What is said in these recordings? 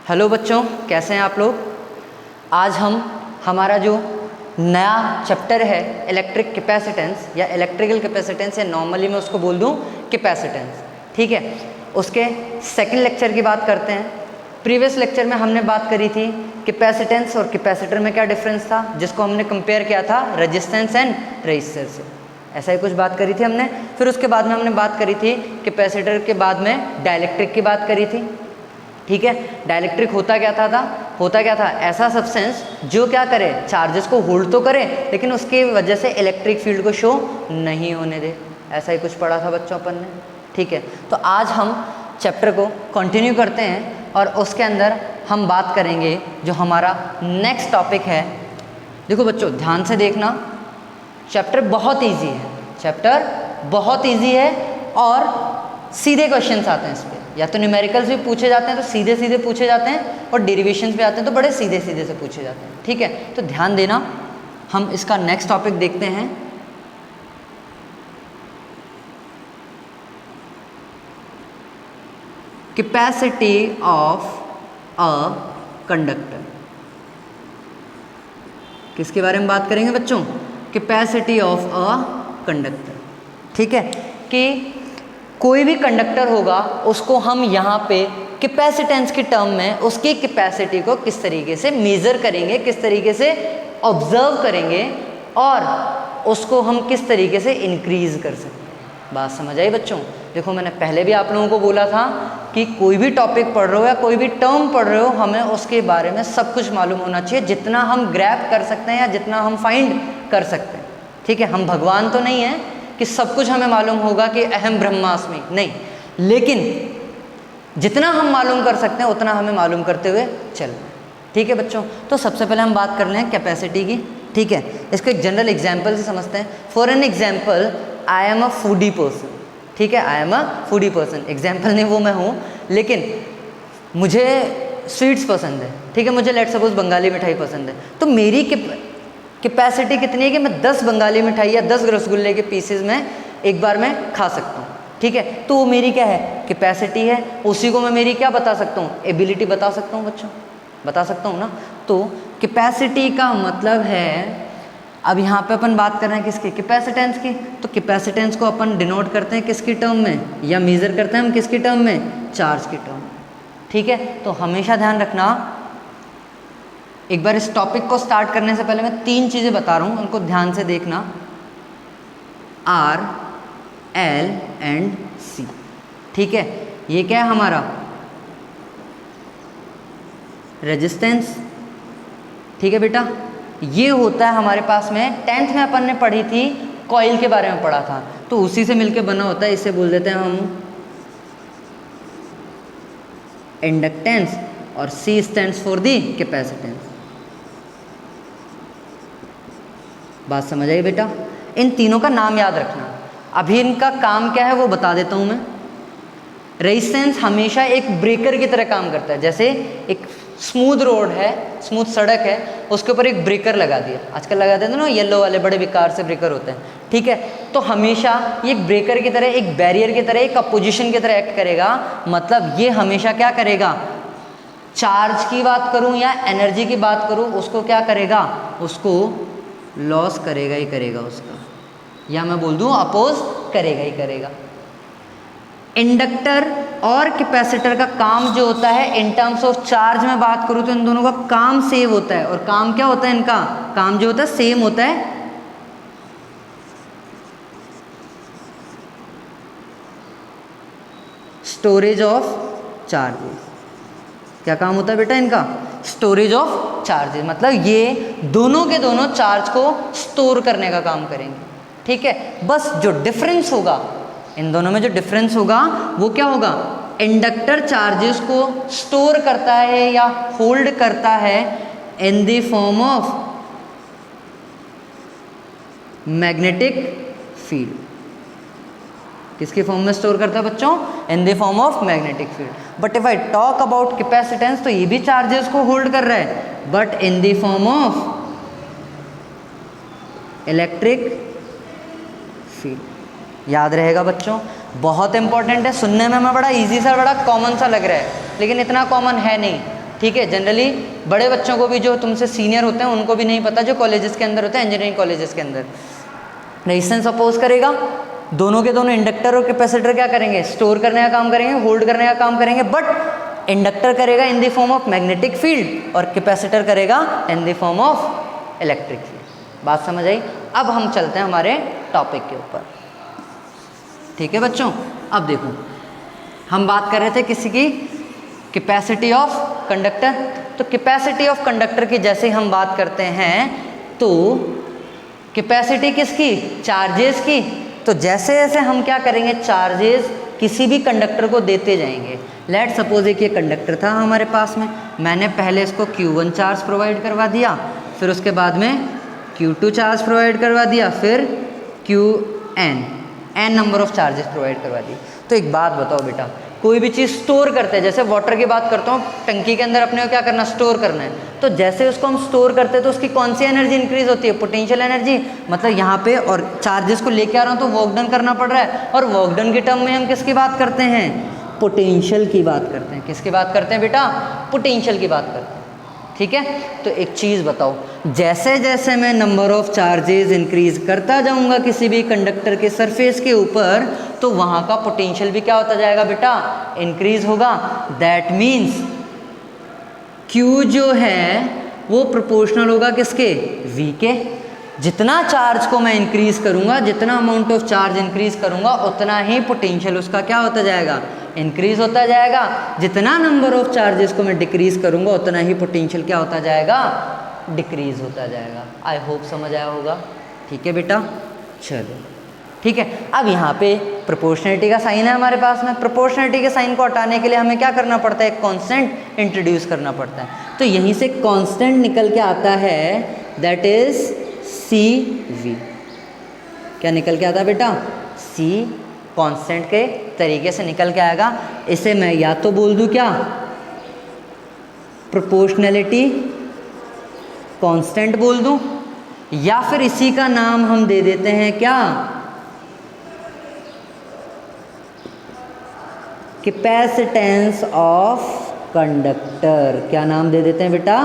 Hello बच्चों, कैसे हैं आप लोग। आज हम हमारा जो नया चैप्टर है इलेक्ट्रिक कैपेसिटेंस या इलेक्ट्रिकल कैपेसिटेंस, या नॉर्मली मैं उसको बोल दूं कैपेसिटेंस, ठीक है, उसके सेकंड लेक्चर की बात करते हैं। प्रीवियस लेक्चर में हमने बात करी थी कैपेसिटेंस और कैपेसिटर में क्या डिफरेंस था, जिसको हमने कंपेयर किया था रेजिस्टेंस एंड रेजिस्टर से, ऐसा ही कुछ बात करी थी हमने। फिर उसके बाद में हमने बात करी थी कैपेसिटर के बाद में डाइलेक्ट्रिक की बात करी थी, ठीक है। डाइलेक्ट्रिक होता क्या था, ऐसा सब्सटेंस जो क्या करे, चार्जेस को होल्ड तो करे लेकिन उसकी वजह से इलेक्ट्रिक फील्ड को शो नहीं होने दे, ऐसा ही कुछ पढ़ा था बच्चों अपन ने, ठीक है। तो आज हम चैप्टर को कंटिन्यू करते हैं और उसके अंदर हम बात करेंगे जो हमारा नेक्स्ट टॉपिक है। देखो बच्चों, ध्यान से देखना, चैप्टर बहुत ईजी है और सीधे क्वेश्चंस आते हैं इस पर, या तो न्यूमेरिकल्स भी पूछे जाते हैं तो सीधे सीधे पूछे जाते हैं, और डेरिवेशंस भी आते हैं तो बड़े सीधे सीधे से पूछे जाते हैं, ठीक है। तो ध्यान देना, हम इसका नेक्स्ट टॉपिक देखते हैं। Capacity of a conductor. किसके बारे में बात करेंगे बच्चों? कैपेसिटी ऑफ अ कंडक्टर, ठीक है। कि कोई भी कंडक्टर होगा उसको हम यहाँ पे कैपेसिटेंस के टर्म में उसकी कैपेसिटी को किस तरीके से मेज़र करेंगे, किस तरीके से ऑब्जर्व करेंगे और उसको हम किस तरीके से इंक्रीज़ कर सकते हैं। बात समझ आई बच्चों? देखो, मैंने पहले भी आप लोगों को बोला था कि कोई भी टॉपिक पढ़ रहे हो या कोई भी टर्म पढ़ रहे हो, हमें उसके बारे में सब कुछ मालूम होना चाहिए, जितना हम ग्रैब कर सकते हैं या जितना हम फाइंड कर सकते हैं, ठीक है। हम भगवान तो नहीं हैं कि सब कुछ हमें मालूम होगा कि अहम ब्रह्मास्मि, नहीं, लेकिन जितना हम मालूम कर सकते हैं उतना हमें मालूम करते हुए चलना, ठीक है बच्चों। तो सबसे पहले हम बात कर लें कैपेसिटी की, ठीक है। इसको एक जनरल एग्जांपल से समझते हैं। For an example, I am a foodie person, ठीक है, I am a foodie person. Example नहीं वो मैं हूँ, लेकिन मुझे स्वीट्स पसंद है, ठीक है, मुझे लेट सपोज बंगाली मिठाई पसंद है, तो मेरी कैपेसिटी कितनी है कि मैं 10 बंगाली मिठाई या 10 रसगुल्ले के पीसेस में एक बार में खा सकता हूँ, ठीक है। तो वो मेरी क्या है, कैपेसिटी है। उसी को मैं मेरी क्या बता सकता हूँ, एबिलिटी बता सकता हूँ बच्चों, बता सकता हूँ ना। तो कैपेसिटी का मतलब है, अब यहाँ पे अपन बात कर रहे हैं किसकी, कैपेसिटेंस की। तो कैपेसिटेंस को अपन डिनोट करते हैं किसकी टर्म में, या मेज़र करते हैं हम किसकी टर्म में, चार्ज की टर्म, ठीक है। तो हमेशा ध्यान रखना, एक बार इस टॉपिक को स्टार्ट करने से पहले मैं 3 चीज़ें बता रहा हूँ, उनको ध्यान से देखना। R, L एंड C, ठीक है। ये क्या है हमारा रेजिस्टेंस, ठीक है बेटा। ये होता है हमारे पास में 10th में अपन ने पढ़ी थी, कॉइल के बारे में पढ़ा था, तो उसी से मिलके बना होता है। इसे बोल देते हैं हम इंडक्टेंस, और C stands for the capacitance. बात समझ आई बेटा? इन तीनों का नाम याद रखना। अभी इनका काम क्या है वो बता देता हूँ मैं। रेजिस्टेंस हमेशा एक ब्रेकर की तरह काम करता है। जैसे एक स्मूथ रोड है, स्मूथ सड़क है, उसके ऊपर एक ब्रेकर लगा दिया, आजकल लगा देते हैं ना येलो वाले बड़े बेकार से ब्रेकर होते हैं, ठीक है। तो हमेशा ये एक ब्रेकर की तरह, एक बैरियर की तरह, एक अपोजिशन की तरह एक्ट करेगा। मतलब ये हमेशा क्या करेगा, चार्ज की बात करूँ या एनर्जी की बात करूँ, उसको क्या करेगा, उसको लॉस करेगा ही करेगा उसका, या मैं बोल दूं अपोज करेगा ही करेगा। इंडक्टर और कैपेसिटर का काम जो होता है, इन टर्म्स ऑफ चार्ज में बात करूं तो इन दोनों का काम सेम होता है। और काम क्या होता है इनका, काम जो होता है सेम होता है, स्टोरेज ऑफ चार्जेस। क्या काम होता है बेटा इनका, स्टोरेज ऑफ चार्जेस। मतलब ये दोनों के दोनों चार्ज को स्टोर करने का काम करेंगे, ठीक है। बस जो डिफरेंस होगा इन दोनों में, जो डिफरेंस होगा वो क्या होगा, इंडक्टर चार्जेस को स्टोर करता है या होल्ड करता है in the form of magnetic field. किसके फॉर्म में स्टोर करता है बच्चों, in the form of magnetic field. But if I talk about capacitance, तो ये भी चार्जेस को होल्ड कर रहा है, but in the form of electric field. याद रहेगा बच्चों, बहुत इंपॉर्टेंट है। सुनने में मैं बड़ा इजी सा, बड़ा कॉमन सा लग रहा है, लेकिन इतना कॉमन है नहीं। ठीक है। जनरली बड़े बच्चों को भी, जो तुमसे सीनियर होते हैं उनको भी नहीं पता, जो कॉलेजेस के अंदर होते हैं, इंजीनियरिंग कॉलेजेस के अंदर, रेजिस्टेंस अपोज करेगा। दोनों के दोनों इंडक्टर और कैपेसिटर क्या करेंगे, स्टोर करने का काम करेंगे, होल्ड करने का काम करेंगे, बट इंडक्टर करेगा in the form of magnetic field और कैपेसिटर करेगा in the form of electric field. बात समझ आई? अब हम चलते हैं हमारे टॉपिक के ऊपर, ठीक है बच्चों। अब देखो, हम बात कर रहे थे किसी की कैपेसिटी ऑफ कंडक्टर। तो कैपेसिटी ऑफ कंडक्टर की जैसे हम बात करते हैं, तो कैपेसिटी किसकी, चार्जेस की। तो जैसे जैसे हम क्या करेंगे, चार्जेस किसी भी कंडक्टर को देते जाएंगे। लेट सपोज एक ये कंडक्टर था हमारे पास में, मैंने पहले इसको Q1 चार्ज प्रोवाइड करवा दिया, फिर उसके बाद में Q2 चार्ज प्रोवाइड करवा दिया, फिर Qn number of charges provide करवा दिए। तो एक बात बताओ बेटा, कोई भी चीज़ स्टोर करते हैं, जैसे वाटर की बात करता हूँ, टंकी के अंदर अपने को क्या करना, स्टोर करना है। तो जैसे उसको हम स्टोर करते हैं तो उसकी कौन सी एनर्जी इंक्रीज होती है, पोटेंशियल एनर्जी। मतलब यहाँ पे, और चार्जेस को लेके आ रहा हूँ तो वर्क डन करना पड़ रहा है, और वर्क डन के टर्म में हम किसकी बात करते हैं, पोटेंशियल की बात करते हैं। किसकी बात करते हैं बेटा, पोटेंशियल की बात करते हैं, ठीक है। तो एक चीज़ बताओ, जैसे जैसे मैं नंबर ऑफ चार्जेस इंक्रीज करता जाऊंगा किसी भी कंडक्टर के सरफेस के ऊपर, तो वहाँ का पोटेंशियल भी क्या होता जाएगा बेटा, इंक्रीज होगा। दैट मीन्स Q जो है वो प्रोपोर्शनल होगा किसके, V के। जितना चार्ज को मैं इंक्रीज करूंगा, जितना अमाउंट ऑफ चार्ज इंक्रीज करूंगा, उतना ही पोटेंशियल उसका क्या होता जाएगा, इंक्रीज होता जाएगा। जितना नंबर ऑफ चार्जेस को मैं डिक्रीज करूंगा, उतना ही पोटेंशियल क्या होता जाएगा, डिक्रीज होता जाएगा। आई होप समझ आया होगा, ठीक है बेटा। चलो ठीक है। अब यहाँ पे प्रोपोर्शनलिटी का साइन है हमारे पास में। प्रोपोर्शनलिटी के साइन को हटाने के लिए हमें क्या करना पड़ता है, एक कांस्टेंट इंट्रोड्यूस करना पड़ता है। तो यहीं से कांस्टेंट निकल के आता है, दैट इज CV। क्या निकल के आता है बेटा, C कांस्टेंट के तरीके से निकल के आएगा। इसे मैं या तो बोल दूं क्या, प्रोपोर्शनलिटी कांस्टेंट बोल दूं, या फिर इसी का नाम हम दे देते हैं क्या, कैपेसिटेंस ऑफ कंडक्टर। क्या नाम दे देते हैं बेटा,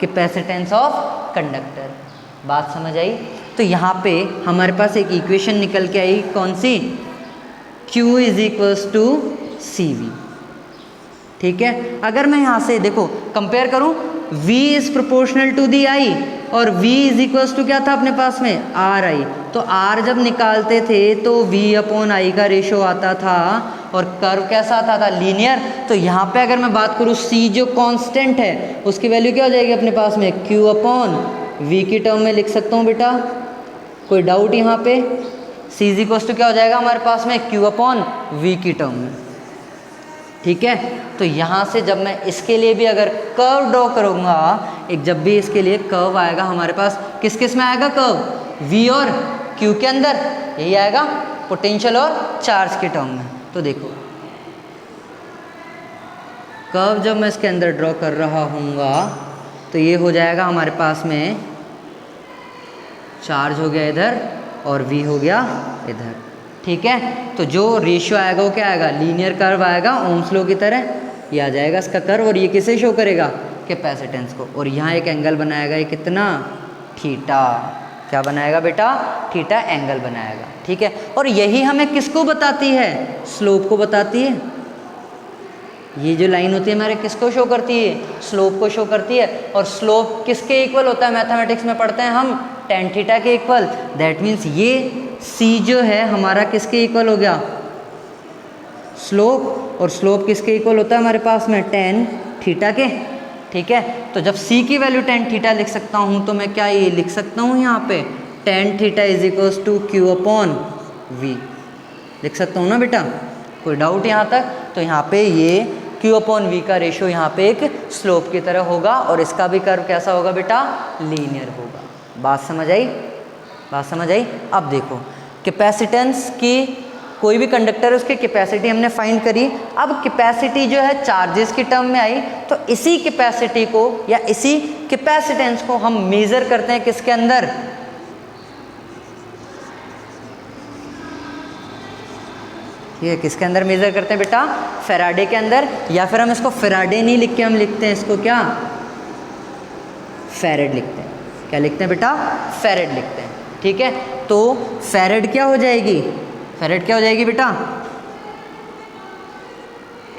कैपेसिटेंस ऑफ कंडक्टर। बात समझ आई? तो यहाँ पे हमारे पास एक इक्वेशन निकल के आई, कौन सी, Q is equals to CV, ठीक है। अगर मैं यहाँ से देखो कंपेयर करूँ, V is proportional to the I, और V इज इक्वल्स टू क्या था अपने पास में, RI। तो R जब निकालते थे तो V अपॉन I का रेशो आता था, और कर्व कैसा आता था, लीनियर। तो यहाँ पे अगर मैं बात करूँ, C जो कांस्टेंट है उसकी वैल्यू क्या हो जाएगी अपने पास में, Q अपॉन V की टर्म में लिख सकता हूँ बेटा, कोई डाउट यहाँ पे। C इज इक्वल्स टू क्या हो जाएगा हमारे पास में, Q अपॉन V की टर्म में, ठीक है। तो यहाँ से जब मैं इसके लिए भी अगर कर्व ड्रॉ करूँगा, एक जब भी इसके लिए कर्व आएगा हमारे पास, किस किस में आएगा कर्व, V और Q के अंदर, यही आएगा पोटेंशियल और चार्ज के टर्म में। तो देखो कर्व जब मैं इसके अंदर ड्रॉ कर रहा हूँगा, तो ये हो जाएगा हमारे पास में, चार्ज हो गया इधर और V हो गया इधर, ठीक है। तो जो रेशियो आएगा वो क्या आएगा, लीनियर कर्व आएगा, ओम्स लॉ की तरह ये आ जाएगा इसका कर्व, और ये किसे शो करेगा, कैपेसिटेंस को। और यहाँ एक एंगल बनाएगा, ये कितना, थीटा। क्या बनाएगा बेटा, थीटा एंगल बनाएगा, ठीक है। और यही हमें किसको बताती है, स्लोप को बताती है। ये जो लाइन होती है हमारे किसको शो करती है, स्लोप को शो करती है। और स्लोप किसके इक्वल होता है, मैथमेटिक्स में पढ़ते हैं हम, टेन थीटा के इक्वल। दैट मीन्स ये C जो है हमारा किसके इक्वल हो गया, स्लोप। और स्लोप किसके इक्वल होता है हमारे पास में, टेन थीटा के, ठीक है। तो जब C की वैल्यू टेन थीटा लिख सकता हूँ, तो मैं क्या ये लिख सकता हूँ यहाँ पे, tan theta is equals to Q upon V लिख सकता हूँ ना बेटा, कोई डाउट यहाँ तक। तो यहाँ पे ये Q अपॉन V का रेशो यहाँ पे एक स्लोप की तरह होगा, और इसका भी कर्व कैसा होगा बेटा, लीनियर होगा। बात समझ आई, बात समझ आई। अब देखो कैपेसिटेंस की, कोई भी कंडक्टर है उसकी कैपेसिटी हमने फाइंड करी। अब कैपेसिटी जो है चार्जेस की टर्म में आई, तो इसी कैपेसिटी को या इसी कैपेसिटेंस को हम मेजर करते हैं किसके अंदर, ठीक है, किसके अंदर मेज़र करते हैं बेटा? फैराडे के अंदर, या फिर हम इसको फैराडे नहीं लिख के हम लिखते हैं इसको क्या? फैरेड लिखते हैं। क्या लिखते हैं बेटा? फैरेड लिखते हैं। ठीक है, तो फैरेड क्या हो जाएगी? फैरेड क्या हो जाएगी बेटा?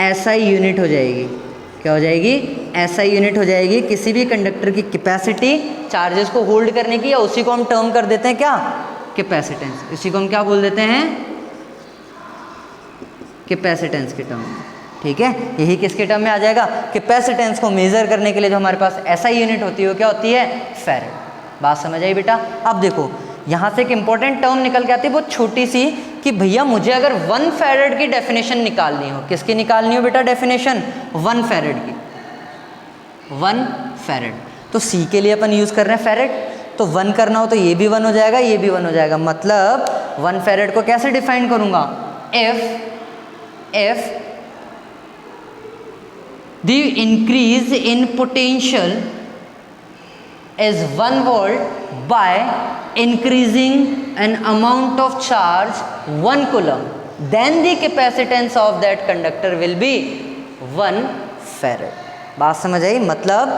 एसआई यूनिट हो जाएगी। क्या हो जाएगी? एसआई यूनिट हो जाएगी किसी भी कंडक्टर की कैपेसिटी चार्जेस को होल्ड करने की, या उसी को हम टर्म कर देते हैं क्या? कैपेसिटेंस। इसी को हम क्या बोल देते हैं? कैपेसिटेंस के टर्म में। ठीक है, यही किसके टर्म में आ जाएगा? कैपेसिटेंस को मेजर करने के लिए जो हमारे पास एसआई यूनिट होती है वो क्या होती है? फैरेड। बात समझ आई बेटा? अब देखो यहाँ से एक इंपॉर्टेंट टर्म निकल के आती है बहुत छोटी सी, कि भैया मुझे अगर 1 फैरेड की डेफिनेशन निकालनी हो, किसकी निकालनी हो बेटा डेफिनेशन? 1 फैरेड की। 1 फैरेड, तो सी के लिए अपन यूज़ कर रहे हैं फैरेड, तो 1 करना हो तो ये भी 1 हो जाएगा, ये भी 1 हो जाएगा। मतलब 1 फैरेड को कैसे डिफाइन करूँगा? if the increase in potential is 1 volt by increasing an amount of charge 1 coulomb, then the capacitance of that conductor will be 1 farad। बात समझ आई? मतलब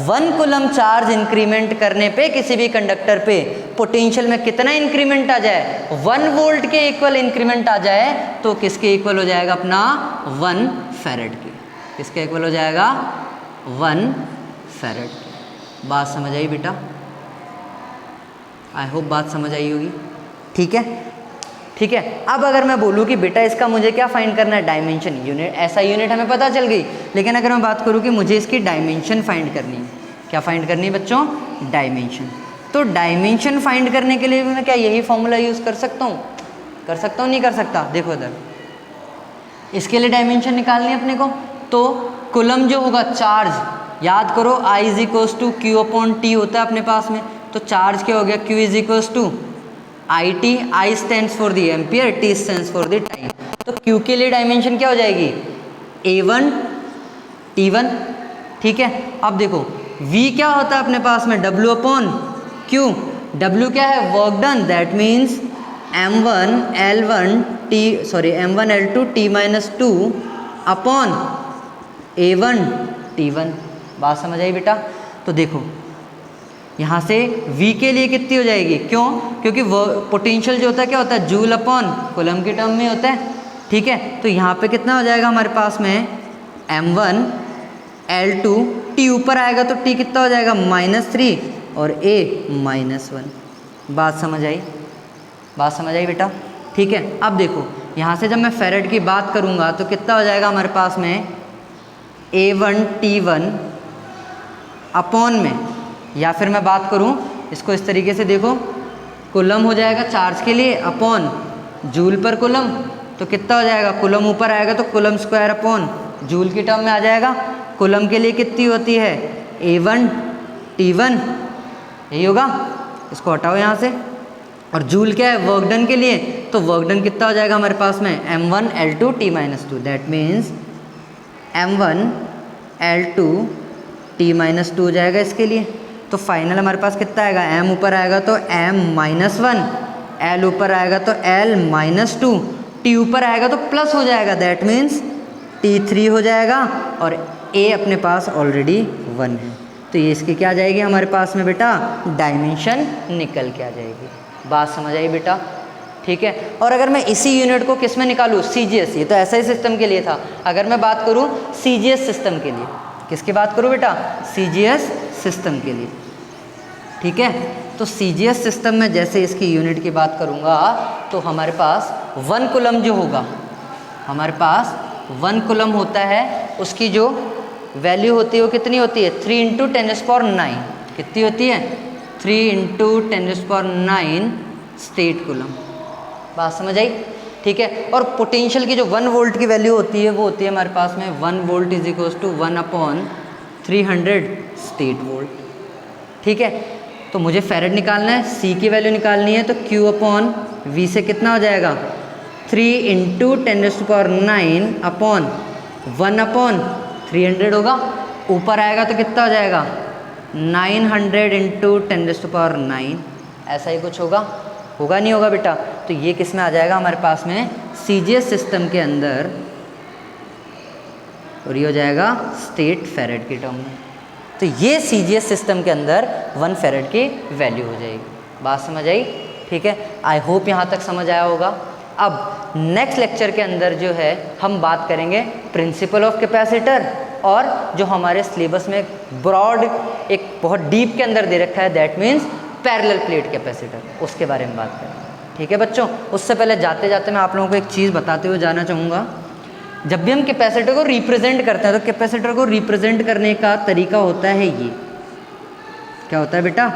1 कूलम चार्ज इंक्रीमेंट करने पे किसी भी कंडक्टर पे पोटेंशियल में कितना इंक्रीमेंट आ जाए? 1 वोल्ट के इक्वल इंक्रीमेंट आ जाए तो किसके इक्वल हो जाएगा? अपना 1 फैरेड के। किसके इक्वल हो जाएगा? 1 फैरेड के। बात समझ आई बेटा? आई होप बात समझ आई होगी। ठीक है, ठीक है। अब अगर मैं बोलूँ कि बेटा इसका मुझे क्या फाइंड करना है? डायमेंशन। यूनिट, ऐसा यूनिट हमें पता चल गई, लेकिन अगर मैं बात करूँ कि मुझे इसकी डायमेंशन फाइंड करनी है, क्या फाइंड करनी है बच्चों? डायमेंशन। तो डायमेंशन फाइंड करने के लिए भी मैं क्या यही फॉर्मूला यूज़ कर सकता हूँ? कर सकता हूँ, नहीं कर सकता? देखो इधर, इसके लिए डायमेंशन निकालनी है अपने को, तो कूलम जो होगा चार्ज, याद करो I is equals to Q upon T होता है अपने पास में, तो चार्ज क्या हो गया? Q is equals to I T. I stands for the ampere, T stands for the time. तो Q के लिए डायमेंशन क्या हो जाएगी? A1 T1। ठीक है, अब देखो V क्या होता है अपने पास में? W upon Q। W क्या है? Work done, that means M1 L2 T-2 upon A1 T1। बात समझ आई बेटा? तो देखो यहाँ से V के लिए कितनी हो जाएगी? क्यों? क्योंकि वो पोटेंशियल जो होता है क्या होता है? जूल अपॉन कूलम के टर्म में होता है। ठीक है, तो यहाँ पे कितना हो जाएगा हमारे पास में? M1 L2 T ऊपर आएगा तो T कितना हो जाएगा? -3 और A -1। बात समझ आई? बात समझ आई बेटा? ठीक है, अब देखो यहाँ से जब मैं फैरेड की बात करूँगा तो कितना हो जाएगा हमारे पास में? A1 T1 अपॉन में, या फिर मैं बात करूँ इसको इस तरीके से, देखो कूलम हो जाएगा चार्ज के लिए अपॉन जूल पर कूलम, तो कितना हो जाएगा? कूलम ऊपर आएगा तो कूलम स्क्वायर अपॉन जूल की टर्म में आ जाएगा। कूलम के लिए कितनी होती है? A1 T1, यही होगा। इसको हटाओ यहाँ से। और जूल क्या है? वर्क डन के लिए, तो वर्क डन कितना हो जाएगा हमारे पास में? M1 L2 T-2, that means M1 L2 T-2 हो जाएगा इसके लिए। तो फाइनल हमारे पास कितना आएगा? M ऊपर आएगा तो M-1, L ऊपर आएगा तो L-2, T ऊपर आएगा तो प्लस हो जाएगा, दैट मीन्स T3 हो जाएगा, और A अपने पास ऑलरेडी 1 है। तो ये इसकी क्या आ जाएगी हमारे पास में बेटा? डायमेंशन निकल के आ जाएगी। बात समझ आई बेटा? ठीक है, और अगर मैं इसी यूनिट को किस में निकालूँ? CGS। ये तो ऐसा ही सिस्टम के लिए था। अगर मैं बात करूँ CGS सिस्टम के लिए, किसकी बात करूँ बेटा? CGS सिस्टम के लिए। ठीक है, तो CGS सिस्टम में जैसे इसकी यूनिट की बात करूँगा तो हमारे पास 1 कूलम जो होगा, हमारे पास 1 कूलम होता है, उसकी जो वैल्यू होती है वो कितनी होती है? 3 × 10⁹ कितनी होती है? 3 × 10⁹ स्टेट कूलम। बात समझ आई? ठीक है, और पोटेंशियल की जो 1 वोल्ट की वैल्यू होती है वो होती है हमारे पास में 1 volt is equals to 1/300 statvolt. ठीक है, तो मुझे फैरेड निकालना है, C की वैल्यू निकालनी है, तो Q/V से कितना हो जाएगा? 3 × 10⁹ अपॉन 1/300 होगा। ऊपर आएगा तो कितना हो जाएगा? 900 × 10⁹ ऐसा ही कुछ होगा, होगा नहीं होगा बेटा? तो ये किस में आ जाएगा हमारे पास में? सीजीएस सिस्टम के अंदर, और ये हो जाएगा स्टेट फेरेड की टर्म में। तो ये सीजीएस सिस्टम के अंदर 1 फेरेड की वैल्यू हो जाएगी। बात समझ आई? ठीक है, आई होप यहाँ तक समझ आया होगा। अब नेक्स्ट लेक्चर के अंदर जो है हम बात करेंगे प्रिंसिपल ऑफ कैपेसिटर, और जो हमारे सिलेबस में ब्रॉड एक बहुत डीप के अंदर दे रखा है, that means parallel plate capacitor, उसके बारे में बात करेंगे। ठीक है बच्चों, उससे पहले जाते जाते मैं आप लोगों को एक चीज़ बताते हुए जाना चाहूँगा। जब भी हम कैपेसिटर को रिप्रेजेंट करते हैं तो कैपेसिटर को रिप्रेजेंट करने का तरीका होता है ये, क्या होता है बेटा?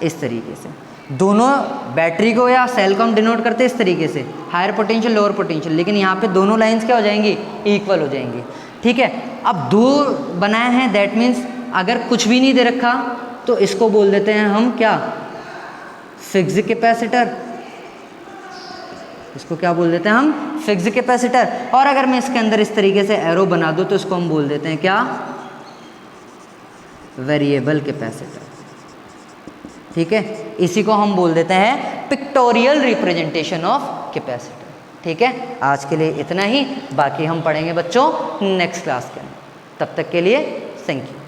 इस तरीके से। दोनों बैटरी को या सेल को हम डिनोट करते हैं इस तरीके से, हायर पोटेंशियल लोअर पोटेंशियल, लेकिन यहाँ पे दोनों लाइंस क्या हो जाएंगी? इक्वल हो जाएंगी। ठीक है, अब दो बनाए हैं, दैट मीन्स अगर कुछ भी नहीं दे रखा तो इसको बोल देते हैं हम क्या? Fixed capacitor. इसको क्या बोल देते हैं हम? Fixed capacitor. और अगर मैं इसके अंदर इस तरीके से एरो बना दूं तो इसको हम बोल देते हैं क्या? Variable capacitor. ठीक है, इसी को हम बोल देते हैं पिक्टोरियल रिप्रेजेंटेशन ऑफ कैपेसिटर। ठीक है, आज के लिए इतना ही, बाकी हम पढ़ेंगे बच्चों नेक्स्ट क्लास के अंदर। तब तक के लिए थैंक यू।